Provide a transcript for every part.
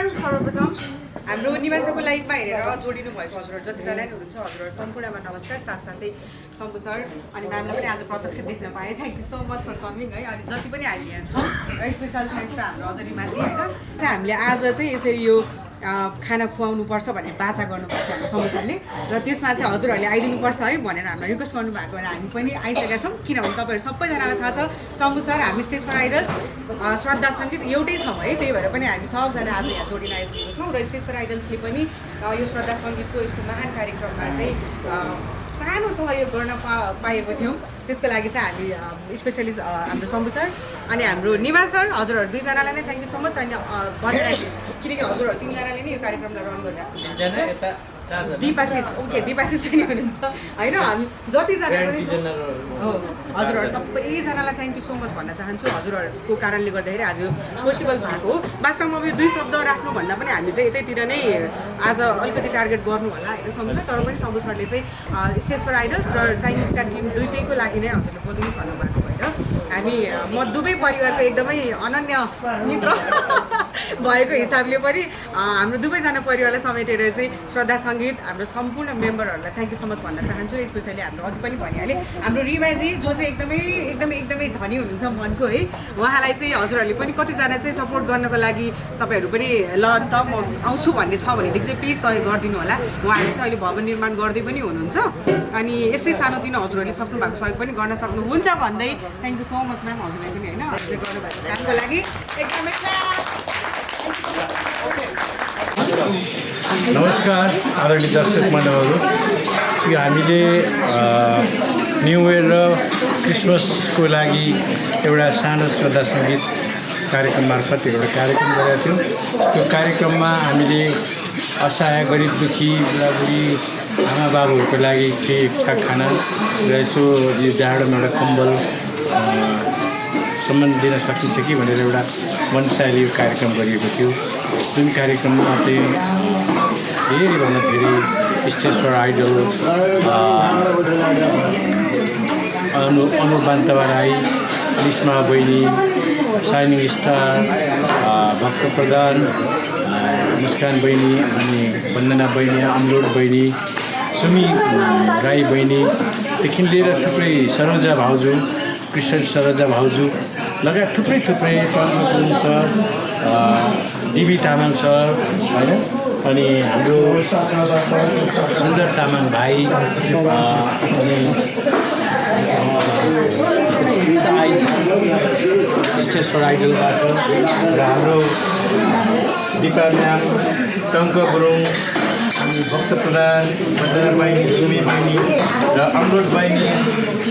नमस्कार सर्वप्रथम हाम्रो निवासको लाइभमा हेरेर जोडिनु भएको हजुरहरू जतिजना नि हुनुहुन्छ हजुरहरू सम्पूर्णमा नमस्कार साथसाथै शम्भु सर अनि म्यामलाई पनि आज प्रत्यक्ष देख्न पाएँ thank you so much for coming है अनि जति पनि हामी यहाँ छौँ र स्पेसल थ्याङ्क्स छ हाम्रो अजरी माथि होइन हामीले आज चाहिँ यसरी यो खाना खुवाउनुपर्छ भन्ने बाचा गर्नुपर्छ हाम्रो समुदायले र त्यसमा चाहिँ हजुरहरूले आइदिनुपर्छ है भनेर हामीलाई रिक्वेस्ट गर्नुभएको भएर हामी पनि आइसकेका छौँ किनभने तपाईँहरू सबैजनालाई थाहा छ शम्भु सर हामी स्टेज फर आइडल्स श्रद्धा सङ्गीत एउटै छौँ है त्यही भएर पनि हामी सबजना आज यहाँ जोडिन आइपुगेको छौँ र स्टेज फर आइडल्सले पनि यो श्रद्धा सङ्गीतको यस्तो महान कार्यक्रममा चाहिँ सानो सहयोग गर्न पाएको थियौँ त्यसको लागि चाहिँ हामी स्पेसली हाम्रो शम्भु सर अनि हाम्रो निवास सर हजुरहरू दुईजनालाई नै थ्याङ्क यू सो मच अनि भनिरहेको किनकि हजुरहरू तिनजनाले नै यो कार्यक्रमलाई रन गरिरहेको दिपाशिष ओके दिपाशिष पनि हुनुहुन्छ होइन हामी जतिजना पनि हो हजुरहरू सबैजनालाई थ्याङ्क यू सो मच भन्न चाहन्छु हजुरहरूको कारणले गर्दाखेरि आज पोसिबल भएको हो वास्तवमा अब यो दुई शब्द राख्नुभन्दा पनि हामी चाहिँ यतैतिर नै आज अलिकति टार्गेट गर्नु होला होइन सम्झ तर पनि शम्भु सरले चाहिँ स्टेज फर आइडल्स र साइनिङ स्टार टिम दुइटैको लागि नै हजुरले बोलिदिनु भन्नुभएको भएर हामी म दुवै परिवारको एकदमै अनन्य मित्र भएको हिसाबले पनि हाम्रो दुवैजना परिवारलाई समेटेर चाहिँ श्रद्धा सङ्गीत हाम्रो सम्पूर्ण मेम्बरहरूलाई थ्याङ्क यू सो मच भन्न चाहन्छु स्पेसली हाम्रो अघि पनि भनिहालेँ हाम्रो रिवाजी जो चाहिँ एकदमै धनी हुनुहुन्छ मनको है उहाँलाई चाहिँ हजुरहरूले पनि कतिजना चाहिँ सपोर्ट गर्नको लागि तपाईँहरू पनि ल त म आउँछु भन्ने छ भनेदेखि चाहिँ प्लिज सहयोग गरिदिनु होला उहाँहरूले चाहिँ अहिले भवन निर्माण गर्दै पनि हुनुहुन्छ अनि यस्तै सानोतिनो हजुरहरूले सक्नु भएको सहयोग पनि गर्न सक्नुहुन्छ भन्दै thank you so much ma'am हजुरलाई पनि होइन हजुरले गर्नुभएको कामको लागि एकदमै नमस्कार आदरणीय दर्शक महानुभावहरू हामीले न्यु इयर र क्रिसमसको लागि एउटा सानो श्रद्धा सङ्गीत कार्यक्रम मार्फत एउटा कार्यक्रम गरेका थियौँ त्यो कार्यक्रममा हामीले असहाय गरिब दुःखी बुढाबुढी आमा बाबुहरूको लागि केही एक्स्ट्रा खाना र यसो यो जाडोमा एउटा कम्बल सम्मान दिन सकिन्छ कि भनेर एउटा मनसायले यो कार्यक्रम गरिएको थियो जुन कार्यक्रममा चाहिँ धेरैभन्दा धेरै स्टेज फर आइडल अनु बान्तवा राई लिस्मा बहिनी साइनिङ स्टार भक्त प्रधान मुस्कान बहिनी अनि वन्दना बहिनी अमलोड बहिनी सुमी राई बहिनीदेखि लिएर थुप्रै सरोजा भाउजू कृष्ण सरोजा भाउजू लगायत थुप्रै टङ्क छ डिबी तामाङ सर होइन अनि हाम्रो सुन्दर तामाङ भाइ अनि स्टेज फर आइडलबाट र हाम्रो दिपा म्याम टङ्क गुरुङ अनि भक्त प्रधान वन्दना बहिनी सुमी बहिनी र अमरोड बहिनी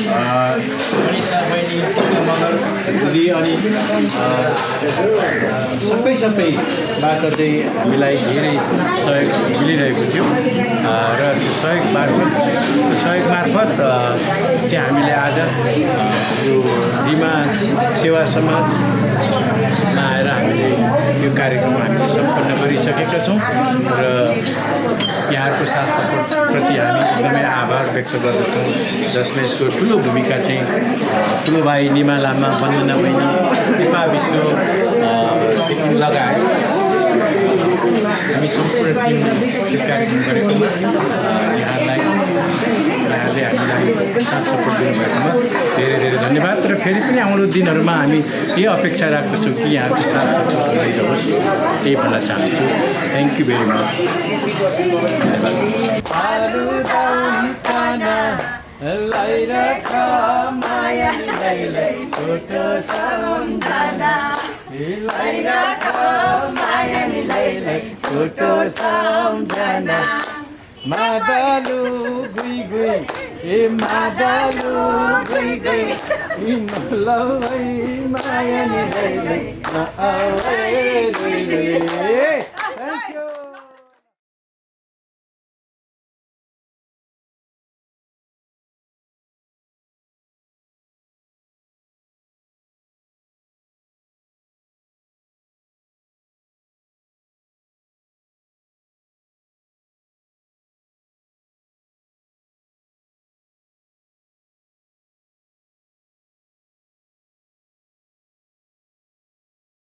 अनिता बहिनी मगर दिदी अनि सबैबाट चाहिँ हामीलाई धेरै सहयोग मिलिरहेको थियो र त्यो सहयोग मार्फत चाहिँ हामीले आज यो रिमा सेवा समाजमा आएर हामीले यो कार्यक्रम हामीले सम्पन्न गरिसकेका छौँ र यहाँहरूको साथ सपोर्टप्रति हामी एकदमै आभार व्यक्त गर्दछौँ जसमा यसको ठुलो भूमिका चाहिँ ठुलो भाइ निमा लामा वन्दना बहिनी दिपा विश्वदेखि लगायत हामी सम्पूर्ण टिम त्यो कार्यक्रम गरेकोमा यहाँलाई यहाँले हामीलाई साथ सपोर्ट दिनुभएकोमा धेरै धेरै धन्यवाद र फेरि पनि आउँदो दिनहरूमा हामी यही अपेक्षा राख्दछौँ कि यहाँको साथ सपोर्ट रहिरहोस् त्यही भन्न चाहन्छु थ्याङ्क यू भेरी मच छोटो सम्झना मादलु गुई गुई ए मादलु गुई गुई लौ माया नि लै लै